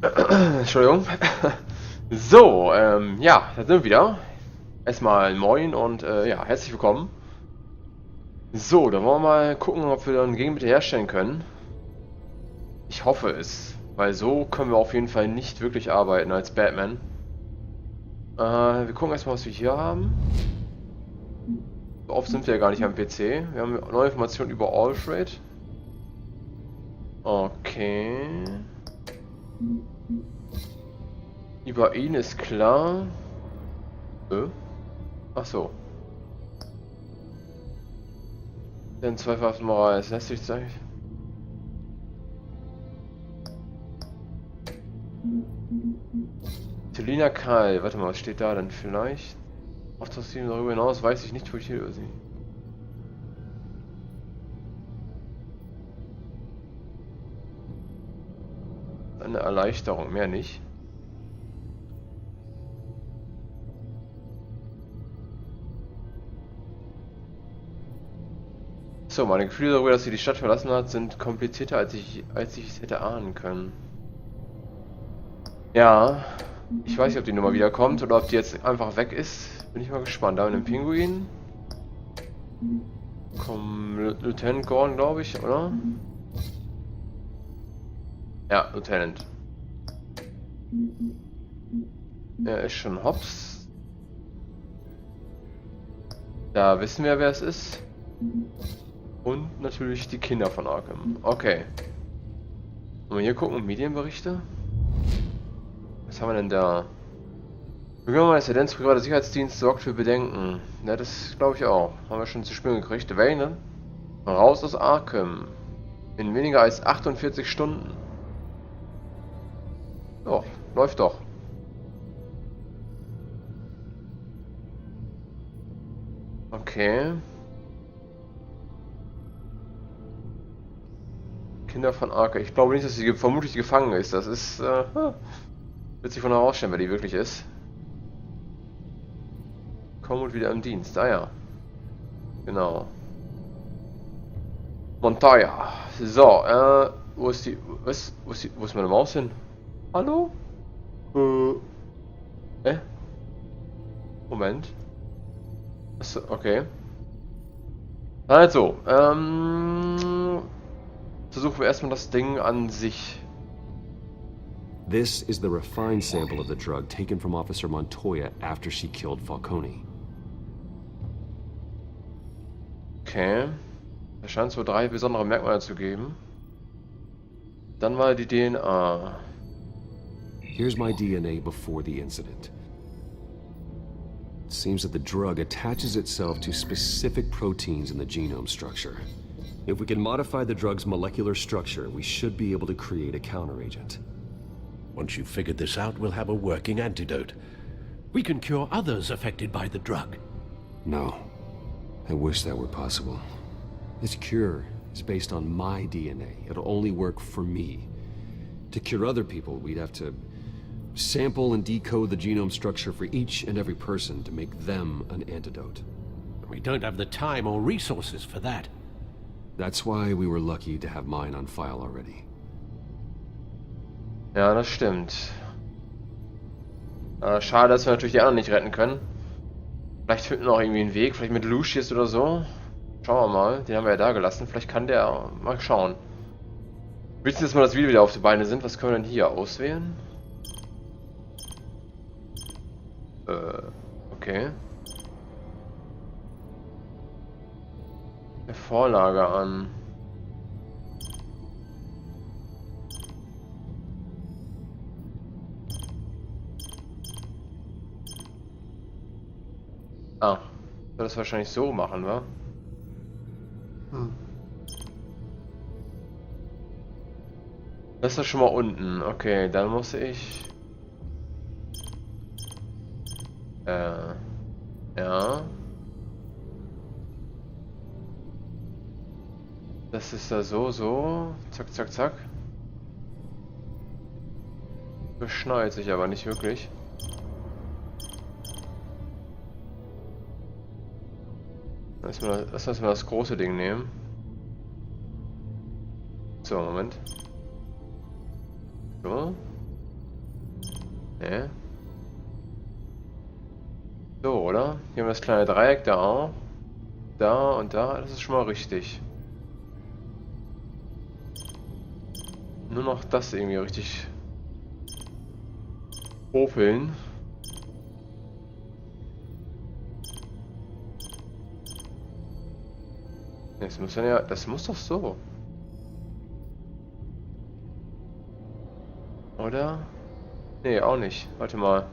Entschuldigung. So, ja, da sind wir wieder. Erstmal moin und ja, herzlich willkommen. So, dann wollen wir mal gucken, ob wir dann Gegenmittel herstellen können. Ich hoffe es, weil so können wir auf jeden Fall nicht wirklich arbeiten als Batman. Wir gucken erstmal, was wir hier haben. So oft sind wir ja gar nicht am PC. Wir haben neue Informationen über Alfred. Okay. Über ihn ist klar. Ach so. Denn Zweifelsmoral, es lässt sich zeigen. Selina Karl, warte mal, was steht da denn vielleicht? Auf das Team darüber hinaus weiß ich nicht, wo ich hier sie. Eine Erleichterung, mehr nicht. So, meine Gefühle darüber, dass sie die Stadt verlassen hat, sind komplizierter, als ich es hätte ahnen können. Ja, ich weiß nicht, ob die Nummer wiederkommt oder ob die jetzt einfach weg ist. Bin ich mal gespannt. Da haben wir einen Pinguin. Komm, Lieutenant Gordon, glaube ich, oder? Ja, Lieutenant. Er ist schon hops. Da wissen wir, wer es ist. Und natürlich die Kinder von Arkham. Okay. Wollen wir hier gucken, Medienberichte? Was haben wir denn da? Bürgermeister, der private Sicherheitsdienst sorgt für Bedenken. Ja, das glaube ich auch. Haben wir schon zu spüren gekriegt. Wayne, raus aus Arkham. In weniger als 48 Stunden. Doch, läuft doch. Okay. Kinder von Arkham. Ich glaube nicht, dass sie vermutlich gefangen ist. Das ist, wird sich von herausstellen, wer die wirklich ist. Komm wieder im Dienst. Ah ja. Genau. Montoya. So, wo ist die. Wo ist meine Maus hin? Hallo? Moment. Achso, okay. Also, versuchen wir erstmal das Ding an sich. This is the refined sample of the drug taken from Officer Montoya after she killed Falcone. Okay. Da scheint es wohl 3 besondere Merkmale zu geben. Dann mal die DNA. Here's my DNA before the incident. It seems that the drug attaches itself to specific proteins in the genome structure. If we can modify the drug's molecular structure, we should be able to create a counteragent. Once you've figured this out, we'll have a working antidote. We can cure others affected by the drug. No. I wish that were possible. This cure is based on my DNA. It'll only work for me. To cure other people, we'd have to sample and decode the genome structure for each and every person to make them an antidote. We don't have the time or resources for that. That's why we were lucky to have mine on file already. Ja, das stimmt. Schade, dass wir natürlich die anderen nicht retten können. Vielleicht finden wir noch irgendwie einen Weg, vielleicht mit Lucius oder so. Schauen wir mal, den haben wir ja da gelassen. Vielleicht kann der mal schauen. Willst du jetzt mal, dass wir wieder auf die Beine sind? Was können wir denn hier auswählen? Okay. Der Vorlage an. Ah, soll das wahrscheinlich so machen, wa? Das ist doch schon mal unten. Okay, dann muss ich... ja. Das ist da so. Zack, zack, zack. Beschneit sich aber nicht wirklich. Lass uns mal das große Ding nehmen. So, Moment. So. Ne? So, oder? Hier haben wir das kleine Dreieck da. Da und da. Das ist schon mal richtig. Nur noch das irgendwie richtig popeln. Das muss dann ja. Das muss doch so. Oder? Nee, auch nicht. Warte mal.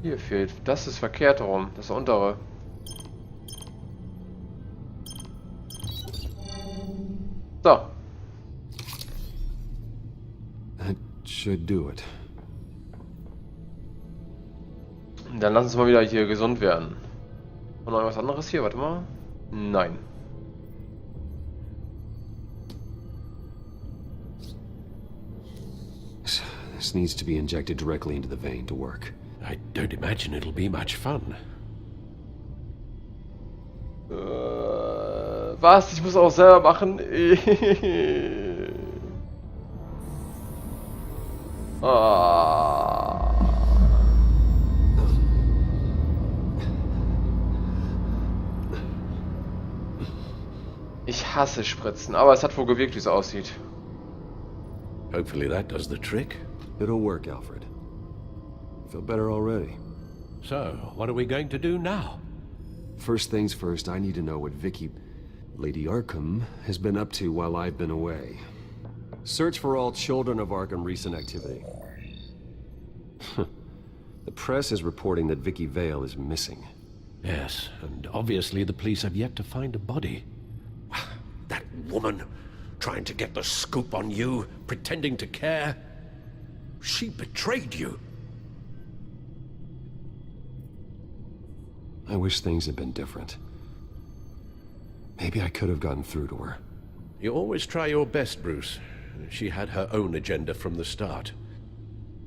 Hier fehlt. Das ist verkehrt rum. Das untere. So. That should do it. Dann lass uns mal wieder hier gesund werden. Und noch was anderes hier? Warte mal. Nein. This needs to be injected directly into the vein to work. I don't imagine it'll be much fun. Was? Ich muss auch selber machen? Ah. Ich hasse Spritzen, aber es hat wohl gewirkt, wie es aussieht. Hopefully that does the trick. It'll work, Alfred. I feel better already. So, what are we going to do now? First things first, I need to know what Lady Arkham, has been up to while I've been away. Search for all children of Arkham recent activity. The press is reporting that Vicky Vale is missing. Yes, and obviously the police have yet to find a body. That woman, trying to get the scoop on you, pretending to care. She betrayed you. I wish things had been different. Maybe I could have gotten through to her. You always try your best, Bruce. She had her own agenda from the start.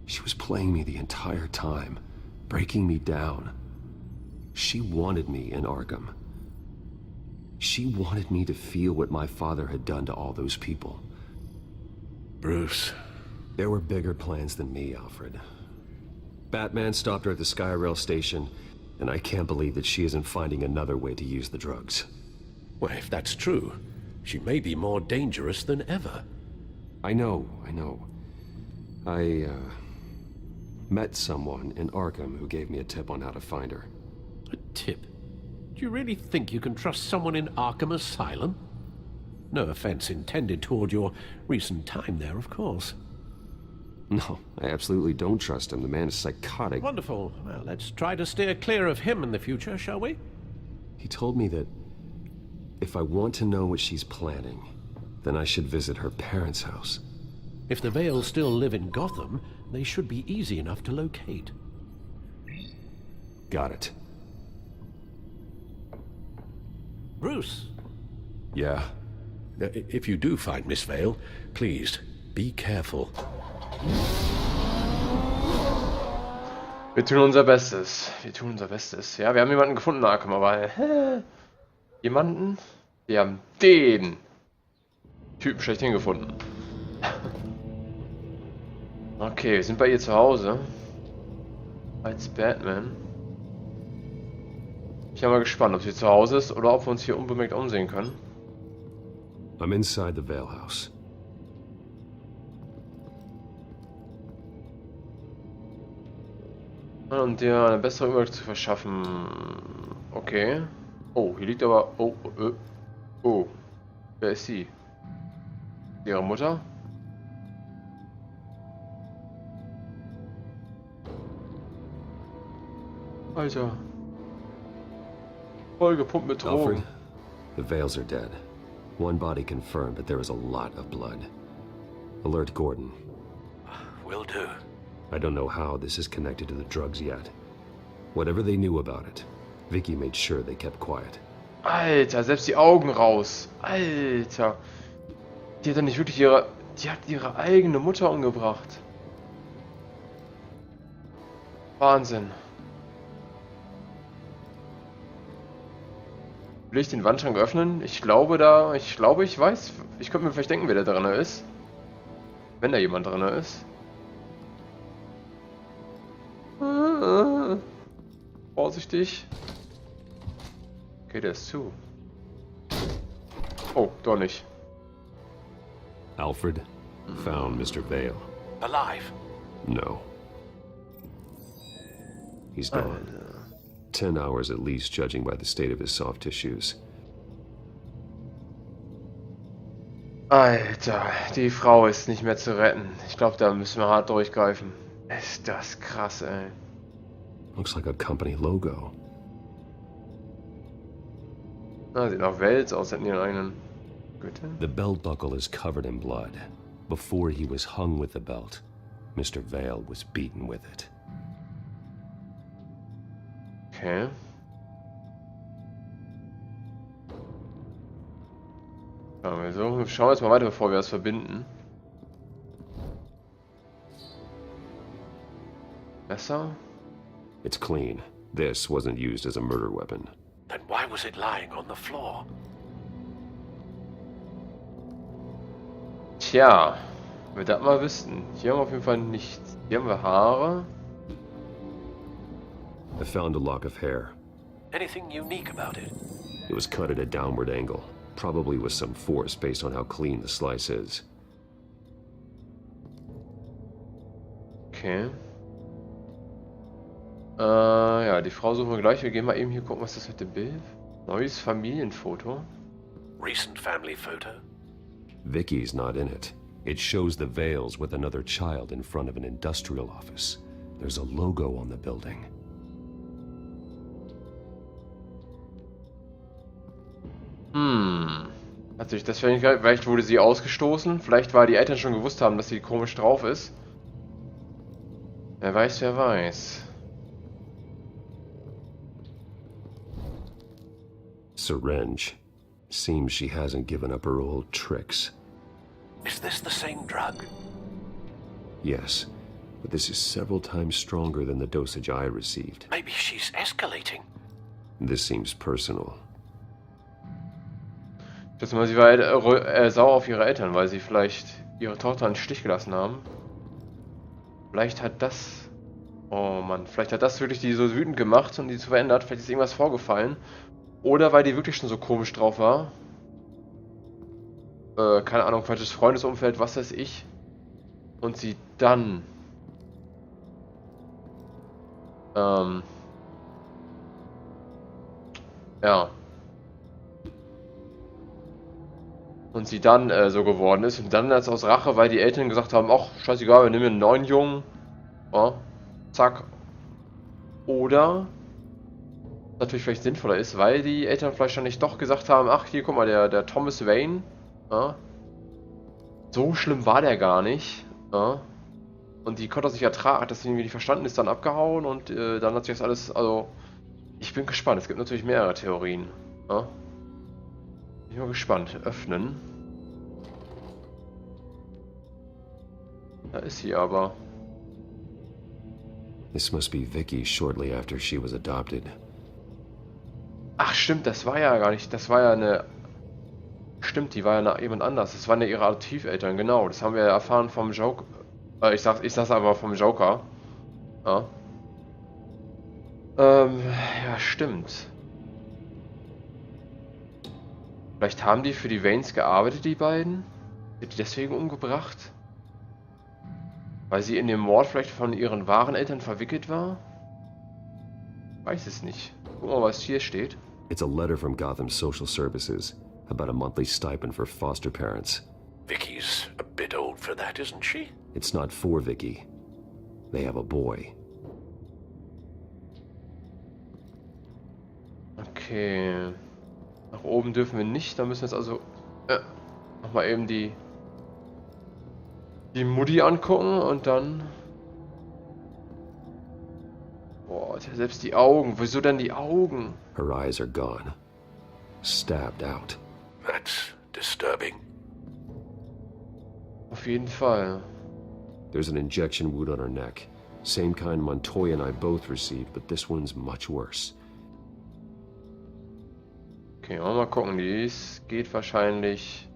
She was playing me the entire time, breaking me down. She wanted me in Arkham. She wanted me to feel what my father had done to all those people. Bruce. There were bigger plans than me, Alfred. Batman stopped her at the Skyrail station, and I can't believe that she isn't finding another way to use the drugs. Well, if that's true, she may be more dangerous than ever. I know. I met someone in Arkham who gave me a tip on how to find her. A tip? Do you really think you can trust someone in Arkham Asylum? No offense intended toward your recent time there, of course. No, I absolutely don't trust him. The man is psychotic. Wonderful. Well, let's try to steer clear of him in the future, shall we? He told me that if I want to know what she's planning, then I should visit her parents' house. If the Vales still live in Gotham, they should be easy enough to locate. Got it. Bruce. Yeah? If you do find Miss Vale, please, be careful. Wir tun unser Bestes. Ja, wir haben jemanden gefunden, Arkham, aber... Jemanden? Wir haben den Typen schlechthin gefunden. Okay, wir sind bei ihr zu Hause. Als Batman. Ich bin mal gespannt, ob sie zu Hause ist oder ob wir uns hier unbemerkt umsehen können. I'm inside the Vale house. Und dir eine bessere Überblick zu verschaffen. Okay. Oh, hier liegt aber... Oh. Wer ist sie? Ihre Mutter? Alter. Voll gepumpt mit Drogen. Alfred, the Vales are dead. One body confirmed, but there is a lot of blood. Alert Gordon. Will do. I don't know how this is connected to the drugs yet. Whatever they knew about it, Vicky made sure they kept quiet. Alter, selbst die Augen raus. Alter. Die hat doch nicht wirklich ihre... Die hat ihre eigene Mutter umgebracht. Wahnsinn. Will ich den Wandschrank öffnen? Ich glaube, ich weiß. Ich könnte mir vielleicht denken, wer da drin ist. Wenn da jemand drin ist. Vorsichtig. Okay, der ist zu. Oh, doch nicht. Alfred found Mr. Vale. Alive? No. He's gone. 10 hours at least, judging by the state of his soft tissues. Alter, die Frau ist nicht mehr zu retten. Ich glaube, da müssen wir hart durchgreifen. Ist das krass, ey. Looks like a company logo. Na, sieht nach Wels aus, hätten ihren eigenen Gürtel. The belt buckle is covered in blood. Before he was hung with the belt, Mr. Vale was beaten with it. Okay. Wir schauen jetzt mal weiter, bevor wir das verbinden. Messer? It's clean. This wasn't used as a murder weapon. Then why was it lying on the floor? Tja, wir das mal wissen. Hier haben wir auf jeden Fall nichts. Hier haben wir Haare. I found a lock of hair. Anything unique about it? It was cut at a downward angle, probably with some force based on how clean the slice is. Okay. Ja, die Frau suchen wir gleich. Wir gehen mal eben hier gucken, was das mit dem Bild. Neues Familienfoto. Recent family photo? Vicky's not in it. It shows the Vales with another child in front of an industrial office. There's a logo on the building. Hat sich das vielleicht wurde sie ausgestoßen. Vielleicht, weil die Eltern schon gewusst haben, dass sie komisch drauf ist. Wer weiß, wer weiß. Syringe. Seems she hasn't given up her old tricks. Is this the same drug? Yes, but this is several times stronger than the dosage I received. Maybe she's escalating. This seems personal. Das mal, sie war sauer auf ihre Eltern, weil sie vielleicht ihre Tochter in den Stich gelassen haben. Vielleicht hat das... Oh Mann, vielleicht hat das wirklich die so wütend gemacht und die so verändert. Vielleicht ist irgendwas vorgefallen. Oder weil die wirklich schon so komisch drauf war. Keine Ahnung, falsches Freundesumfeld, was weiß ich. Und sie dann... ja. Und sie dann so geworden ist. Und dann als aus Rache, weil die Eltern gesagt haben, ach, scheißegal, wir nehmen einen neuen Jungen. Ja, zack. Oder natürlich vielleicht sinnvoller ist, weil die Eltern vielleicht schon nicht doch gesagt haben, ach, hier, guck mal, der Thomas Wayne. Ja, so schlimm war der gar nicht. Ja, und die konnte das nicht ertragen, hat das irgendwie nicht verstanden, ist dann abgehauen und dann hat sich das alles, also, ich bin gespannt. Es gibt natürlich mehrere Theorien. Ja. Bin mal gespannt. Öffnen. Da ist sie aber. This must be Vicky shortly after she was adopted. Ach stimmt, das war ja gar nicht. Das war ja eine... Stimmt, die war ja jemand anders. Das waren ja ihre Adoptiveltern, genau. Das haben wir ja erfahren vom Joker. Ich sag's aber vom Joker. Ja. Ja, stimmt. Vielleicht haben die für die Waynes gearbeitet, die beiden? Wird die deswegen umgebracht? Weil sie in dem Mord vielleicht von ihren wahren Eltern verwickelt war? Weiß es nicht. Guck mal, was hier steht. It's a letter from Gotham's Social Services about a monthly stipend for foster parents. Vicky's a bit old for that, isn't she? It's not for Vicky. They have a boy. Okay. Nach oben dürfen wir nicht, da müssen wir jetzt also nochmal eben die Mutti angucken und dann... Boah, selbst die Augen. Wieso denn die Augen? Her eyes are gone. Stabbed out. That's disturbing. Auf jeden Fall. There's an injection wound on her neck. Same kind Montoya and I both received, but this one's much worse. Okay, mal gucken. Dies geht wahrscheinlich...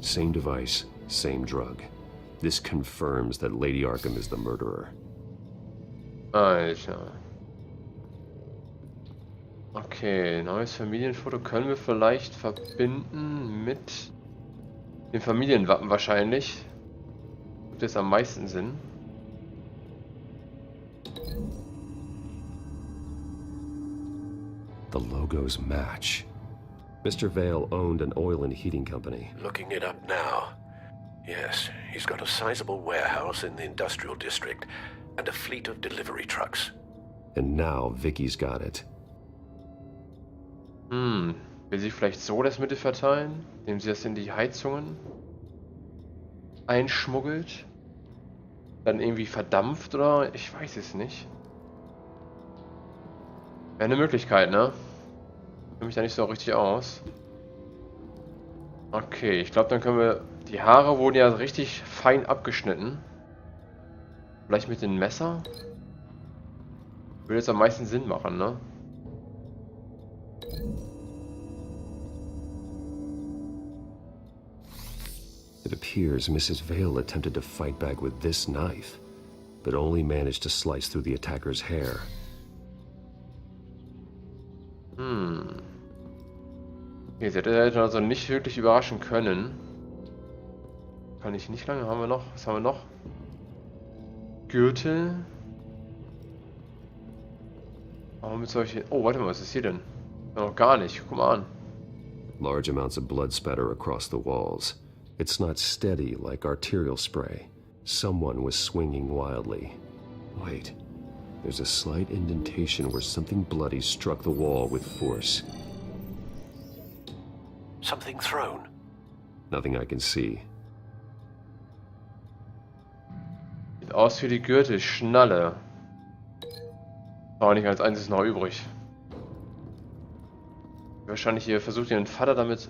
Same device, same drug. This confirms that Lady Arkham is the murderer. Alter. Okay, neues Familienfoto können wir vielleicht verbinden mit dem Familienwappen wahrscheinlich. Gibt es am meisten Sinn. The logos match. Mr. Vale owned an oil and heating company. Looking it up now. Yes, he's got a sizable warehouse in the industrial district and a fleet of delivery trucks. And now Vicky's got it. Will sie vielleicht so das Mittel verteilen, indem sie das in die Heizungen einschmuggelt? Dann irgendwie verdampft oder? Ich weiß es nicht. Wäre eine Möglichkeit, ne? Ich kenne mich da nicht so richtig aus. Okay, ich glaube, dann können wir... Die Haare wurden ja richtig fein abgeschnitten. Vielleicht mit dem Messer? Würde jetzt am meisten Sinn machen, ne? It appears Mrs. Vale attempted to fight back with this knife, but only managed to slice through the attacker's hair. Okay, sie hätte also nicht wirklich überraschen können. Kann ich nicht lange. Haben wir noch? Was haben wir noch? Gürtel. Warum mit solchen... Oh, warte mal, was ist hier denn? Noch gar nicht. Guck mal an. Large amounts of blood spatter across the walls. It's not steady like arterial spray. Someone was swinging wildly. Wait. There's a slight indentation where something bloody struck the wall with force. Something thrown? Nothing I can see. Sieht aus wie die Gürtelschnalle. War nicht als einziges noch übrig. Wahrscheinlich hier versucht ihren Vater damit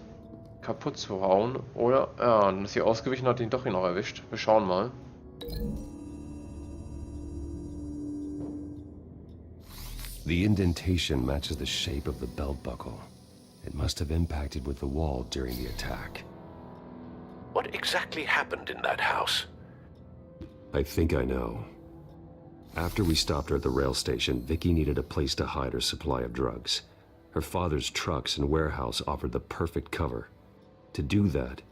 kaputt zu hauen. Oder, ja, dann ist sie ausgewichen und hat ihn doch noch erwischt. Wir schauen mal. The indentation matches the shape of the belt buckle. It must have impacted with the wall during the attack. What exactly happened in that house? I think I know. After we stopped her at the rail station, Vicky needed a place to hide her supply of drugs. Her father's trucks and warehouse offered the perfect cover. To do that,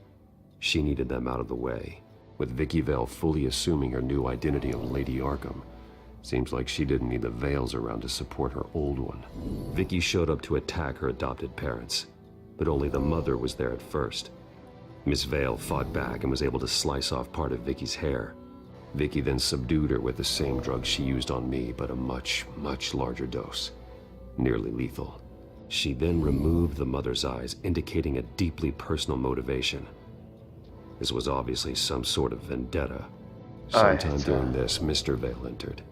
she needed them out of the way. With Vicky Vale fully assuming her new identity of Lady Arkham, seems like she didn't need the Vales around to support her old one. Vicky showed up to attack her adopted parents, but only the mother was there at first. Miss Vale fought back and was able to slice off part of Vicky's hair. Vicky then subdued her with the same drug she used on me, but a much, much larger dose. Nearly lethal. She then removed the mother's eyes, indicating a deeply personal motivation. This was obviously some sort of vendetta. Sometime during this, Mr. Vale entered.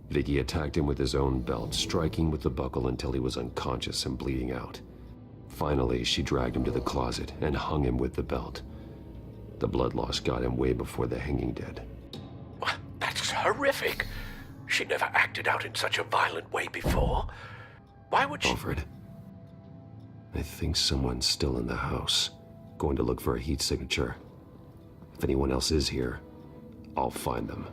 Vicky attacked him with his own belt, striking with the buckle until he was unconscious and bleeding out. Finally, she dragged him to the closet and hung him with the belt. The blood loss got him way before the hanging did. That's horrific. She never acted out in such a violent way before. Why would she... Alfred, I think someone's still in the house, going to look for a heat signature. If anyone else is here, I'll find them.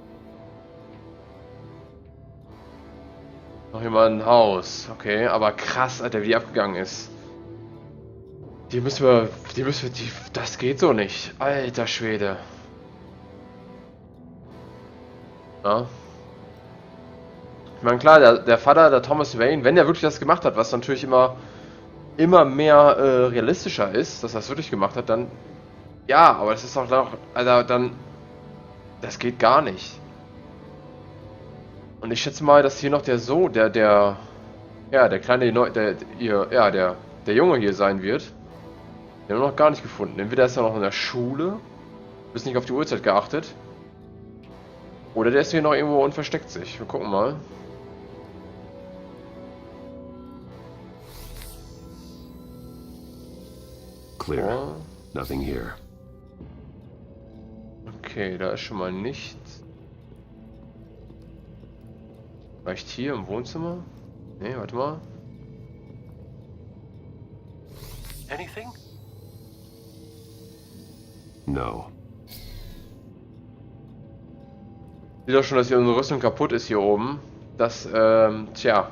Noch jemand im Haus. Okay, aber krass, Alter, wie die abgegangen ist. Das geht so nicht. Alter Schwede. Ja. Ich meine, klar, der Vater, der Thomas Wayne, wenn er wirklich das gemacht hat, was natürlich immer mehr realistischer ist, dass er es wirklich gemacht hat, dann... Ja, aber das ist auch noch... Alter, dann... Das geht gar nicht. Und ich schätze mal, dass hier noch der Junge hier sein wird. Den haben wir noch gar nicht gefunden. Entweder ist er noch in der Schule, ist nicht auf die Uhrzeit geachtet. Oder der ist hier noch irgendwo und versteckt sich. Wir gucken mal. Clear. Nothing here. Okay, da ist schon mal nichts. Vielleicht hier im Wohnzimmer? Ne, warte mal. Anything? No. Sieht doch schon, dass hier unsere Rüstung kaputt ist hier oben. Das, tja.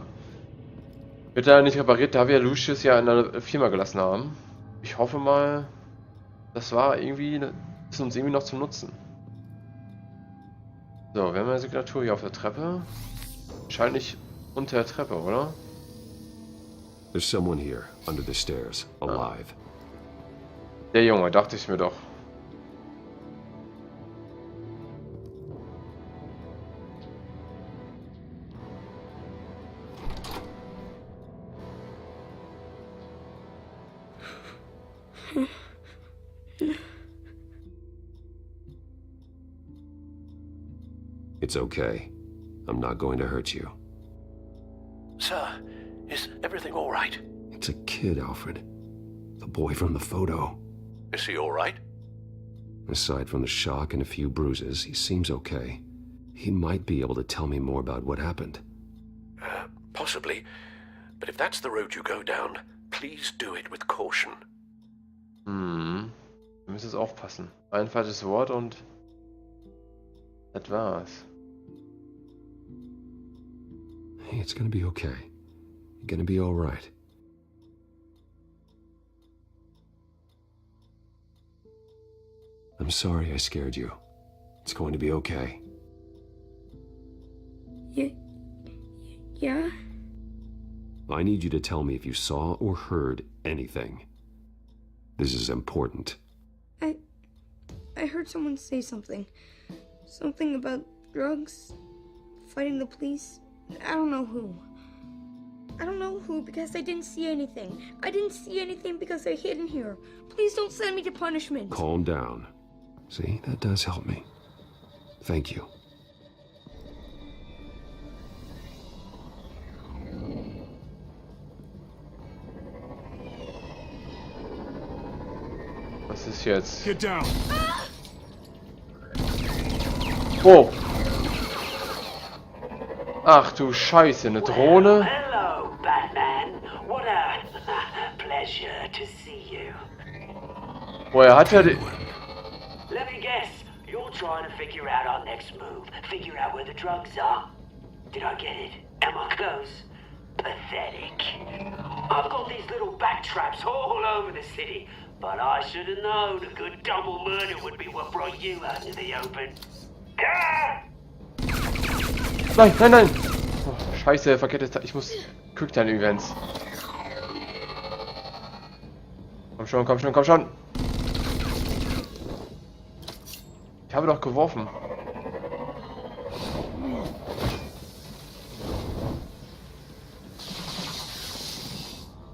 Wird da nicht repariert, da wir Lucius ja in der Firma gelassen haben. Ich hoffe mal, das war irgendwie, ist uns irgendwie noch zum Nutzen. So, wir haben eine Signatur hier auf der Treppe. Wahrscheinlich unter der Treppe, oder? There's someone here, under the stairs, alive. Der Junge, dachte ich mir doch. It's okay. I'm not going to hurt you. Sir, is everything all right? It's a kid, Alfred. The boy from the photo. Is he all right? Aside from the shock and a few bruises, he seems okay. He might be able to tell me more about what happened. Possibly. But if that's the road you go down, please do it with caution. Hm. Wir müssen jetzt aufpassen. Ein falsches Wort und das war's. Hey, it's gonna be okay. You're gonna be all right. I'm sorry I scared you. It's going to be okay. Yeah? I need you to tell me if you saw or heard anything. This is important. I heard someone say something. Something about drugs, fighting the police. I don't know who. I don't know who because I didn't see anything. I didn't see anything because I hid in here. Please don't send me to punishment. Calm down. See, that does help me. Thank you. Was ist jetzt? Get down. Oh! Ach du Scheiße, eine Drohne? Hello, Batman. What a pleasure to see you. Woher hat er die... Let me guess. You're trying to figure out our next move. Figure out where the drugs are. Did I get it? Am I close? Pathetic. I've got these little bat traps all over the city, but I should have known a good double murder would be what brought you out into the open. Ah! Nein, nein, nein! Oh, Scheiße, verkehrtes... Ich muss... Quicktime-Events. Komm schon, komm schon, komm schon! Ich habe doch geworfen.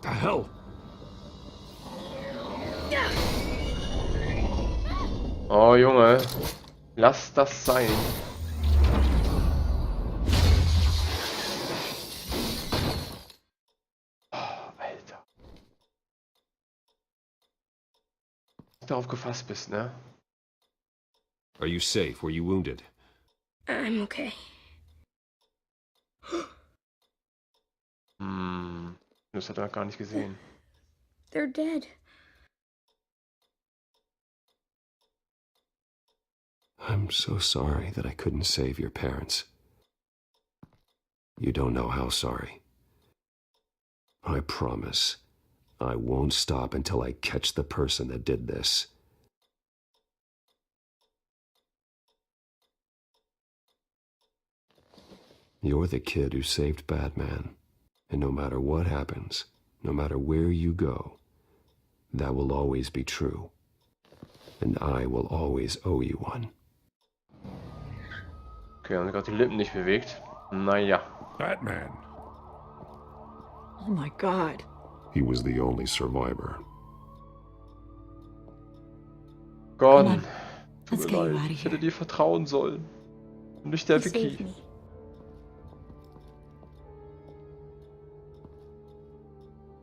The hell? Oh, Junge. Lass das sein. Oh, Alter. Darauf gefasst bist, ne? Are you safe? Were you wounded? I'm okay. Das hat er gar nicht gesehen. They're dead. I'm so sorry that I couldn't save your parents. You don't know how sorry. I promise, I won't stop until I catch the person that did this. You're the kid who saved Batman, and no matter what happens, no matter where you go, that will always be true, and I will always owe you one. Okay, haben gerade die Lippen nicht bewegt. Naja. Batman. Oh my God. He was the only survivor. Gordon, tut Let's mir get you leid. out of Ich hätte here. dir vertrauen sollen. Und nicht der He saved Vicky. me.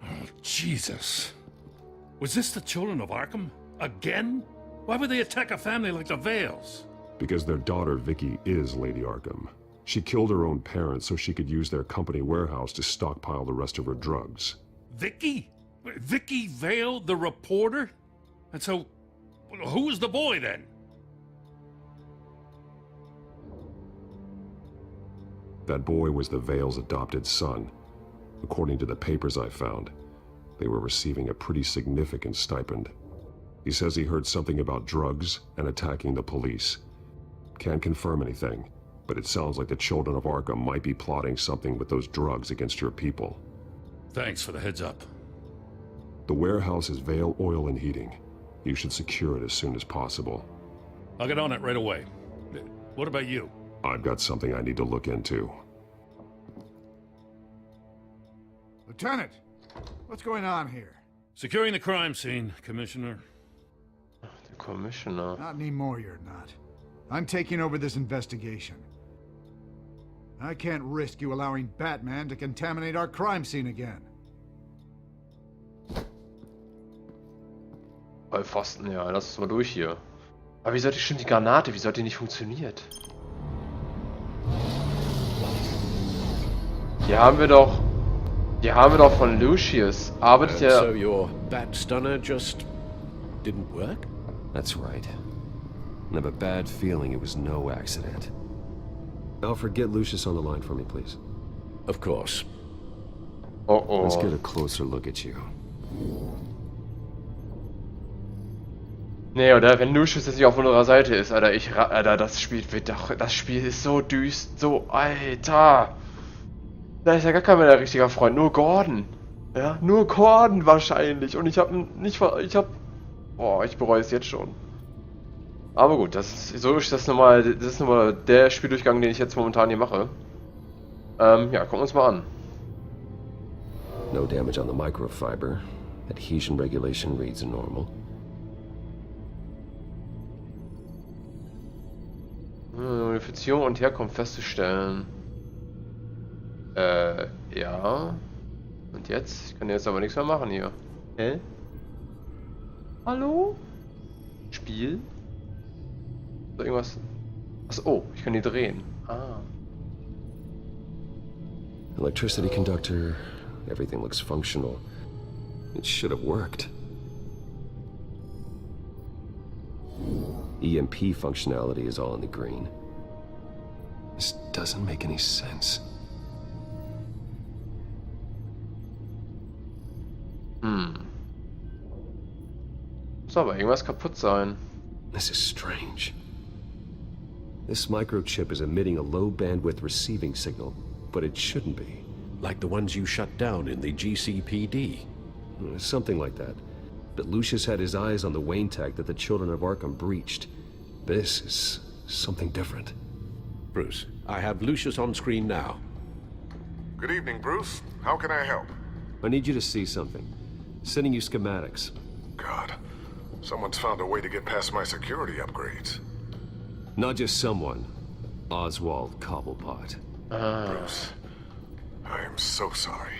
Oh, Jesus. Was this the children of Arkham? Again? Why would they attack a family like the Vales? Because their daughter, Vicky, is Lady Arkham. She killed her own parents so she could use their company warehouse to stockpile the rest of her drugs. Vicky? Vicky Vale, the reporter? And so Who's the boy then? That boy was the Vale's adopted son. According to the papers I found, they were receiving a pretty significant stipend. He says he heard something about drugs and attacking the police. Can't confirm anything, but it sounds like the children of Arkham might be plotting something with those drugs against your people. Thanks for the heads up. The warehouse is Vale Oil and Heating. You should secure it as soon as possible. I'll get on it right away. What about you? I've got something I need to look into. Lieutenant, what's going on here? Securing the crime scene, Commissioner. Der Commissioner. Not anymore, you're not. I'm taking over this investigation. I can't risk you allowing Batman to contaminate our crime scene again. Pfosten, ja, lass uns mal durch hier. Aber wieso hat die schon die Granate? Wieso hat die nicht funktioniert? Die haben wir doch von Lucius. Arbeitet der... So your bat stunner just didn't work? That's right. I have a bad feeling it was no accident. Alfred, get Lucius on the line for me, please. Of course. Oh oh. Let's get a closer look at you. Nee, oder wenn Lucius jetzt nicht auf unserer Seite ist, Alter, Alter, das Spiel ist so düst, so, Alter. Da ist ja gar kein mehr richtiger Freund, nur Gordon. Ja, nur Gordon wahrscheinlich. Und ich bereue es jetzt schon. Aber gut, das ist nun mal der Spieldurchgang, den ich jetzt momentan hier mache. Ja, gucken wir uns mal an. No damage on the microfiber. Adhesion regulation reads normal. Modifizierung und Herkunft festzustellen. Ja. Und jetzt? Ich kann jetzt aber nichts mehr machen hier. Hä? Hallo? Spiel? So irgendwas? Oh, ich kann die drehen. Ah. Electricity conductor. Everything looks functional. It should have worked. EMP functionality is all in the green. This doesn't make any sense. Muss aber irgendwas kaputt sein. This is strange. This microchip is emitting a low bandwidth receiving signal, but it shouldn't be. Like the ones you shut down in the GCPD. Something like that. But Lucius had his eyes on the Wayne tag that the children of Arkham breached. This is something different. Bruce, I have Lucius on screen now. Good evening, Bruce. How can I help? I need you to see something. Sending you schematics. God, someone's found a way to get past my security upgrades. Not just someone. Oswald Cobblepot. Bruce, I am so sorry.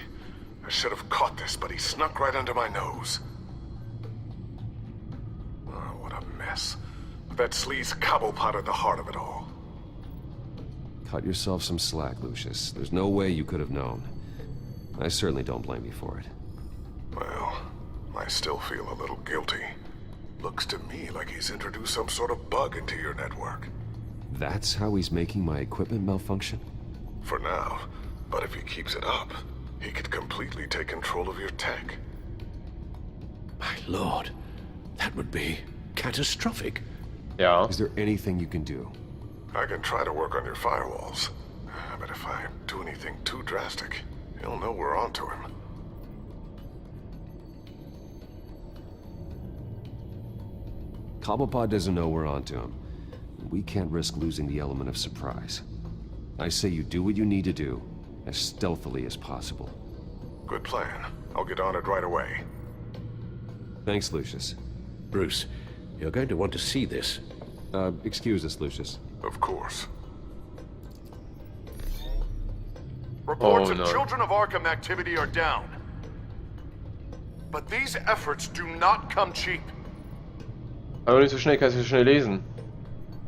I should have caught this, but he snuck right under my nose. Oh, what a mess. That sleaze Cobblepot at the heart of it all. Cut yourself some slack, Lucius. There's no way you could have known. I certainly don't blame you for it. Well, I still feel a little guilty. Looks to me like he's introduced some sort of bug into your network. That's how he's making my equipment malfunction? For now, but if he keeps it up, he could completely take control of your tech. My lord, that would be catastrophic. Ja. Is there anything you can do? I can try to work on your firewalls, but if I do anything too drastic, he'll know we're onto him. Cobblepot doesn't know we're onto him. We can't risk losing the element of surprise. I say you do what you need to do, as stealthily as possible. Good plan. I'll get on it right away. Thanks, Lucius. Bruce, you're going to want to see this. Excuse us, Lucius. Of course. Reports no. of Children of Arkham activity are down. But these efforts do not come cheap. Aber nicht so schnell, kann ich so schnell lesen.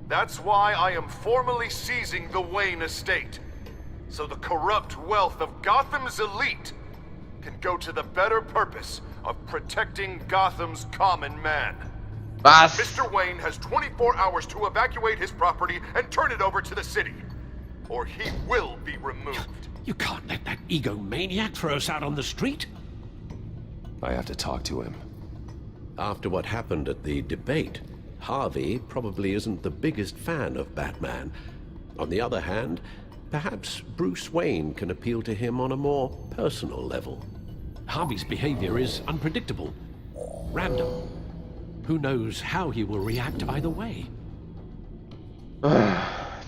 That's why I am formally seizing the Wayne estate. So the corrupt wealth of Gotham's elite can go to the better purpose of protecting Gotham's common man. Was? Mr. Wayne has 24 hours to evacuate his property and turn it over to the city, or he will be removed. You can't let that egomaniac throw us out on the street. I have to talk to him. After what happened at the debate, Harvey probably isn't the biggest fan of Batman. On the other hand, perhaps Bruce Wayne can appeal to him on a more personal level. Harvey's behavior is unpredictable, random. Who knows how he will react either way?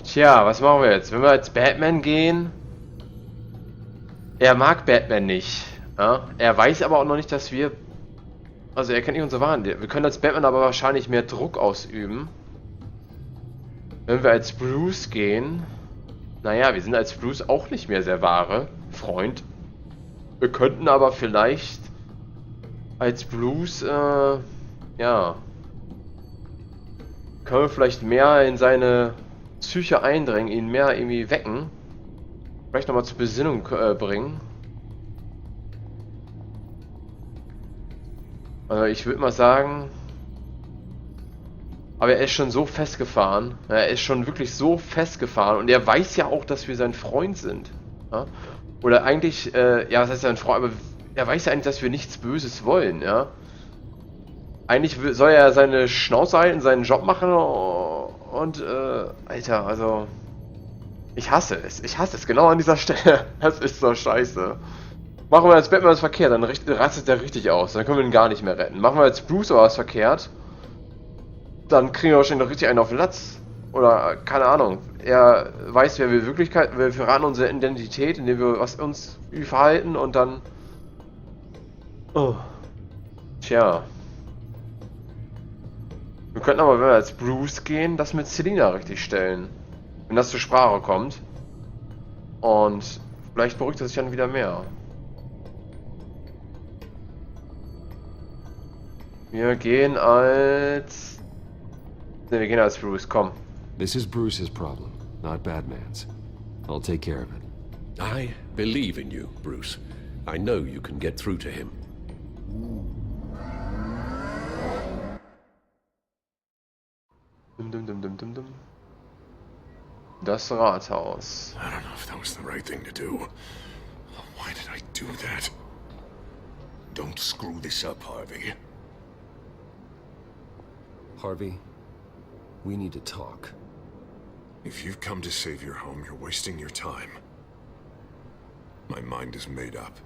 Tja, was machen wir jetzt? Wenn wir als Batman gehen... Er mag Batman nicht. Ja? Er weiß aber auch noch nicht, dass wir... Also er kennt nicht unsere Wahren. Wir können als Batman aber wahrscheinlich mehr Druck ausüben. Wenn wir als Bruce gehen... Naja, wir sind als Bruce auch nicht mehr der wahre Freund. Wir könnten aber vielleicht... Als Bruce, ja... Können wir vielleicht mehr in seine Psyche eindringen, ihn mehr irgendwie wecken. Vielleicht nochmal zur Besinnung bringen. Also ich würde mal sagen... Aber er ist schon so festgefahren. Er ist schon wirklich so festgefahren. Und er weiß ja auch, dass wir sein Freund sind. Ja? Oder eigentlich, ja, was heißt sein Freund? Aber er weiß ja eigentlich, dass wir nichts Böses wollen, ja. Eigentlich soll er seine Schnauze halten, seinen Job machen und, Alter, also... Ich hasse es. Ich hasse es genau an dieser Stelle. Das ist so scheiße. Machen wir als Batman was verkehrt, dann rastet er richtig aus. Dann können wir ihn gar nicht mehr retten. Machen wir als Bruce aber was verkehrt, dann kriegen wir wahrscheinlich noch richtig einen auf den Latz. Oder, keine Ahnung. Er weiß, wer wir Wirklichkeit... Wir verraten unsere Identität, indem wir uns verhalten und dann... Oh. Tja. Wir könnten aber, wenn wir als Bruce gehen, das mit Selina richtig stellen. Wenn das zur Sprache kommt. Und vielleicht beruhigt er sich dann wieder mehr. Wir gehen als... Ne, wir gehen als Bruce, komm. This is Bruce's problem, not Batman's. I'll take care of it. I believe in you, Bruce. I know you can get through to him. Das Rathaus. I don't know if that was the right thing to do. Why did I do that? Don't screw this up, Harvey. Harvey, we need to talk. If you've come to save your home, you're wasting your time. My mind is made up.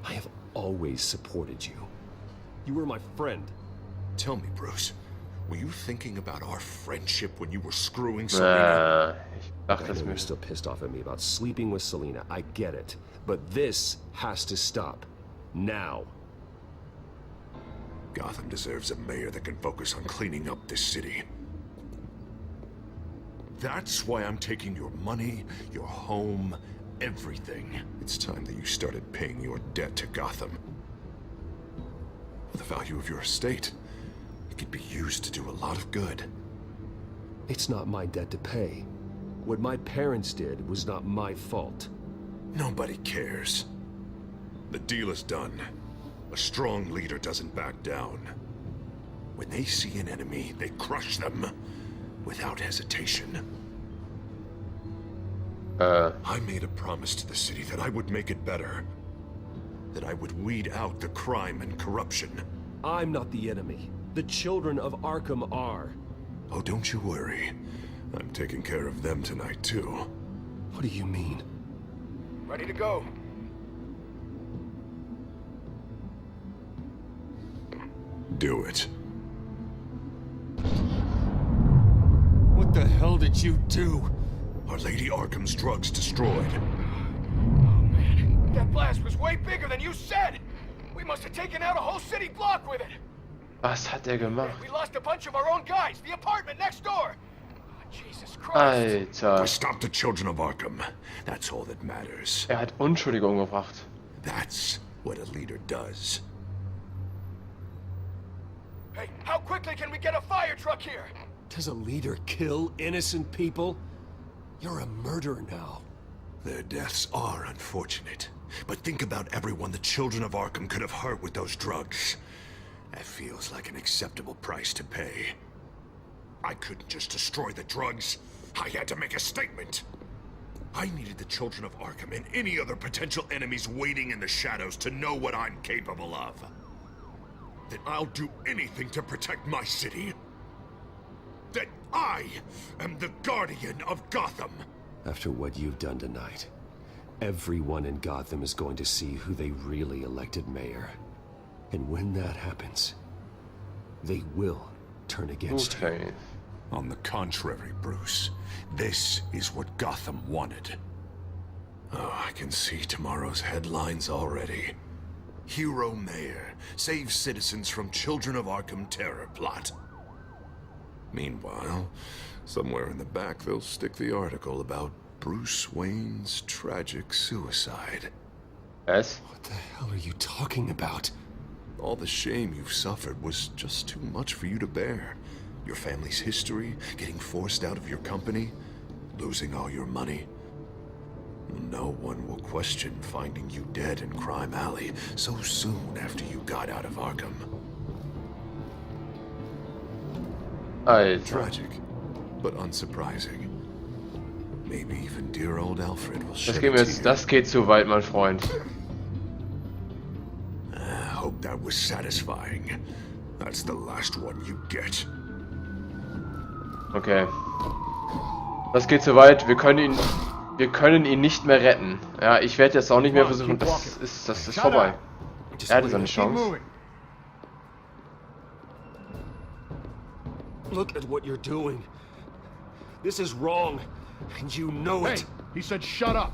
I have always supported you. You were my friend. Tell me, Bruce, were you thinking about our friendship when you were screwing Selina? I know you're still pissed off at me about sleeping with Selina. I get it. But this has to stop. Now. Gotham deserves a mayor that can focus on cleaning up this city. That's why I'm taking your money, your home, everything. It's time that you started paying your debt to Gotham. For the value of your estate, it could be used to do a lot of good. It's not my debt to pay. What my parents did was not my fault. Nobody cares. The deal is done. A strong leader doesn't back down. When they see an enemy, they crush them without hesitation. I made a promise to the city that I would make it better. That I would weed out the crime and corruption. I'm not the enemy. The children of Arkham are. Oh, don't you worry. I'm taking care of them tonight, too. What do you mean? Ready to go. Do it. What the hell did you do? Our Lady Arkham's drugs destroyed. Oh, man. That blast was way bigger than you said! We must have taken out a whole city block with it! Was hat er gemacht? We lost a bunch of our own guys! The apartment next door! Oh, Jesus Christ! Alter. We stopped the children of Arkham. That's all that matters. Er hat Unschuldige umgebracht. That's what a leader does. Hey, how quickly can we get a fire truck here? Does a leader kill innocent people? You're a murderer now. Their deaths are unfortunate. But think about everyone the children of Arkham could have hurt with those drugs. That feels like an acceptable price to pay. I couldn't just destroy the drugs. I had to make a statement. I needed the children of Arkham and any other potential enemies waiting in the shadows to know what I'm capable of. That I'll do anything to protect my city. That I am the guardian of Gotham. After what you've done tonight, everyone in Gotham is going to see who they really elected mayor. And when that happens, they will turn against you. On the contrary, Bruce, this is what Gotham wanted. Oh, I can see tomorrow's headlines already. Hero Mayor saves citizens from Children of Arkham terror plot. Meanwhile, somewhere in the back they'll stick the article about Bruce Wayne's tragic suicide. Yes? What the hell are you talking about? All the shame you've suffered was just too much for you to bear. Your family's history, getting forced out of your company, losing all your money. No one will question finding you dead in Crime Alley so soon after you got out of Arkham. Tragic, but unsurprising. Maybe even dear old Alfred will shed a tear. Das geht zu weit, mein Freund. I hope that was satisfying. That's the last one you get. Okay. Das geht zu weit. Wir können ihn nicht mehr retten. Ja, ich werde jetzt auch nicht mehr versuchen. Das ist vorbei. Er hatte seine Chance. Look at what you're doing. This is wrong, and you know it. Hey, he said shut up.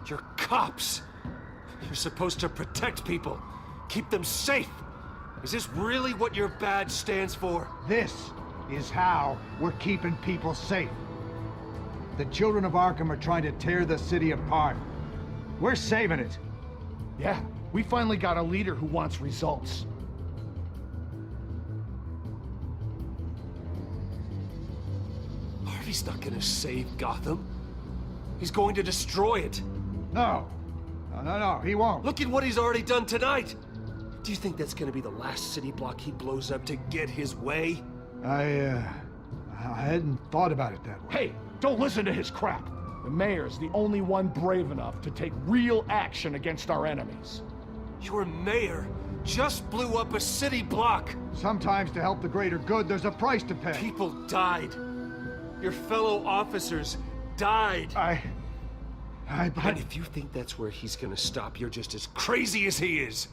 You're cops. You're supposed to protect people, keep them safe. Is this really what your badge stands for? This is how we're keeping people safe. The children of Arkham are trying to tear the city apart. We're saving it. Yeah, we finally got a leader who wants results. Harvey's not gonna save Gotham. He's going to destroy it. No, he won't. Look at what he's already done tonight. Do you think that's gonna be the last city block he blows up to get his way? I hadn't thought about it that way. Hey, don't listen to his crap. The mayor's the only one brave enough to take real action against our enemies. Your mayor just blew up a city block. Sometimes to help the greater good, there's a price to pay. People died. Your fellow officers died. But if you think that's where he's gonna stop, you're just as crazy as he is.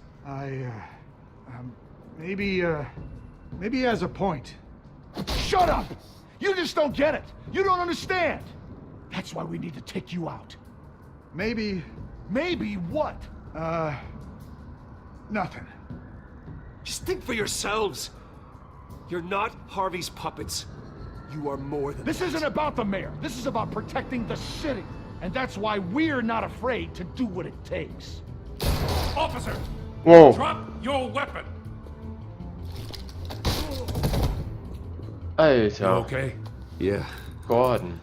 Maybe he has a point. Shut up! You just don't get it. You don't understand. That's why we need to take you out. Maybe what? Nothing. Just think for yourselves. You're not Harvey's puppets. You are more than This that. isn't about the mayor. This is about protecting the city. And that's why we're not afraid to do what it takes. Officer! Whoa. Drop your weapon! Alter. Okay? Yeah. Gordon.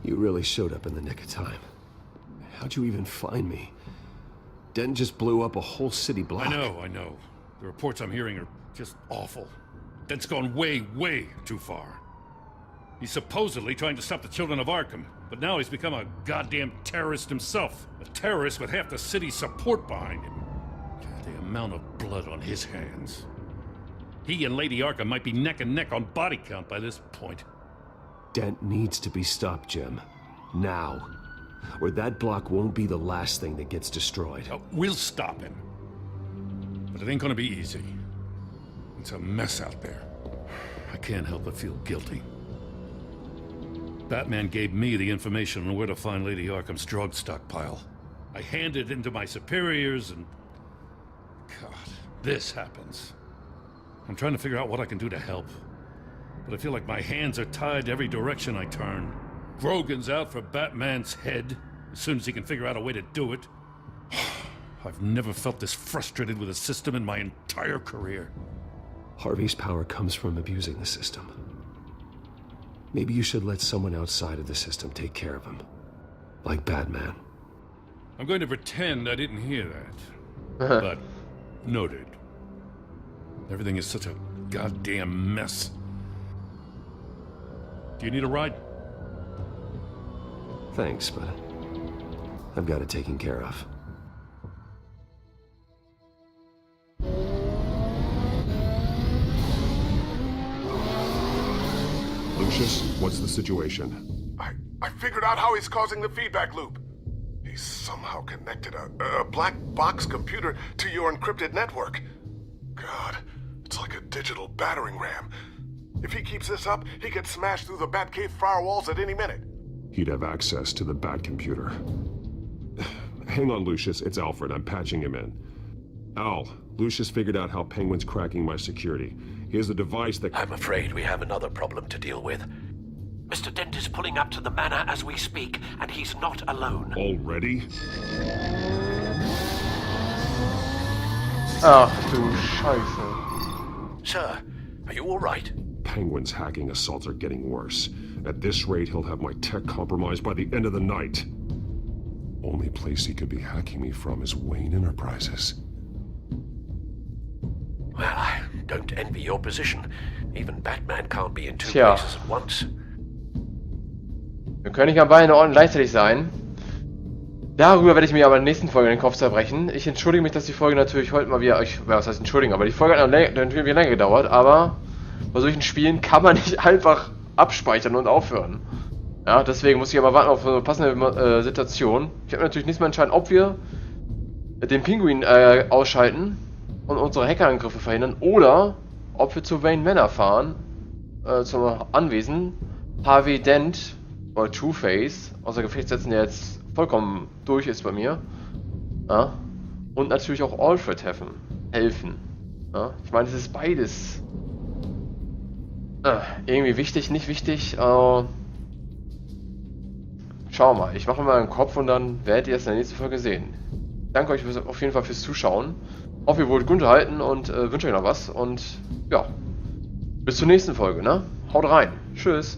You really showed up in the nick of time. How'd you even find me? Dent just blew up a whole city block. I know. The reports I'm hearing are just awful. Dent's gone way, way too far. He's supposedly trying to stop the children of Arkham, but now he's become a goddamn terrorist himself. A terrorist with half the city's support behind him. God, the amount of blood on his hands. He and Lady Arkham might be neck and neck on body count by this point. Dent needs to be stopped, Jim. Now. Or that block won't be the last thing that gets destroyed. We'll stop him. But it ain't gonna be easy. It's a mess out there. I can't help but feel guilty. Batman gave me the information on where to find Lady Arkham's drug stockpile. I handed it into my superiors and... God, this happens. I'm trying to figure out what I can do to help. But I feel like my hands are tied every direction I turn. Grogan's out for Batman's head, as soon as he can figure out a way to do it. I've never felt this frustrated with a system in my entire career. Harvey's power comes from abusing the system. Maybe you should let someone outside of the system take care of him. Like Batman. I'm going to pretend I didn't hear that. But noted. Everything is such a goddamn mess. Do you need a ride? Thanks, but I've got it taken care of. Lucius, what's the situation? I figured out how he's causing the feedback loop. He's somehow connected a black box computer to your encrypted network. God, it's like a digital battering ram. If he keeps this up, he could smash through the Batcave firewalls at any minute. He'd have access to the Bat computer. Hang on, Lucius. It's Alfred. I'm patching him in. Al, Lucius figured out how Penguin's cracking my security. He has a device that... I'm afraid we have another problem to deal with. Mr. Dent is pulling up to the manor as we speak, and he's not alone. Already? Ach du Scheiße. Sir, are you all right? Penguin's hacking assaults are getting worse. At this rate, he'll have my tech compromised by the end of the night. Only place he could be hacking me from is Wayne Enterprises. Well, I don't envy your position. Even Batman can't be in two Tja. places at once. Wir können nicht an beiden Orten gleichzeitig sein. Darüber werde ich mir aber in der nächsten Folge den Kopf zerbrechen. Ich entschuldige mich, dass die Folge natürlich heute mal wieder... was heißt entschuldigen, aber die Folge hat natürlich wieder länger gedauert, aber bei solchen Spielen kann man nicht einfach abspeichern und aufhören. Ja, deswegen muss ich aber warten auf eine passende Situation. Ich habe natürlich nächstes Mal entscheiden, ob wir den Pinguin ausschalten und unsere Hackerangriffe verhindern oder ob wir zu Wayne Manor fahren, zum Anwesen. HW Dent oder Two-Face außer Gefecht setzen, der jetzt vollkommen durch ist bei mir. Ja. Und natürlich auch Alfred helfen. Ja. Ich meine, es ist beides irgendwie wichtig, nicht wichtig. Schau mal, ich mache mal einen Kopf und dann werdet ihr es in der nächsten Folge sehen. Danke euch auf jeden Fall fürs Zuschauen. Hoffe, ihr wurdet gut unterhalten und wünsche euch noch was. Und ja, bis zur nächsten Folge, ne? Haut rein. Tschüss.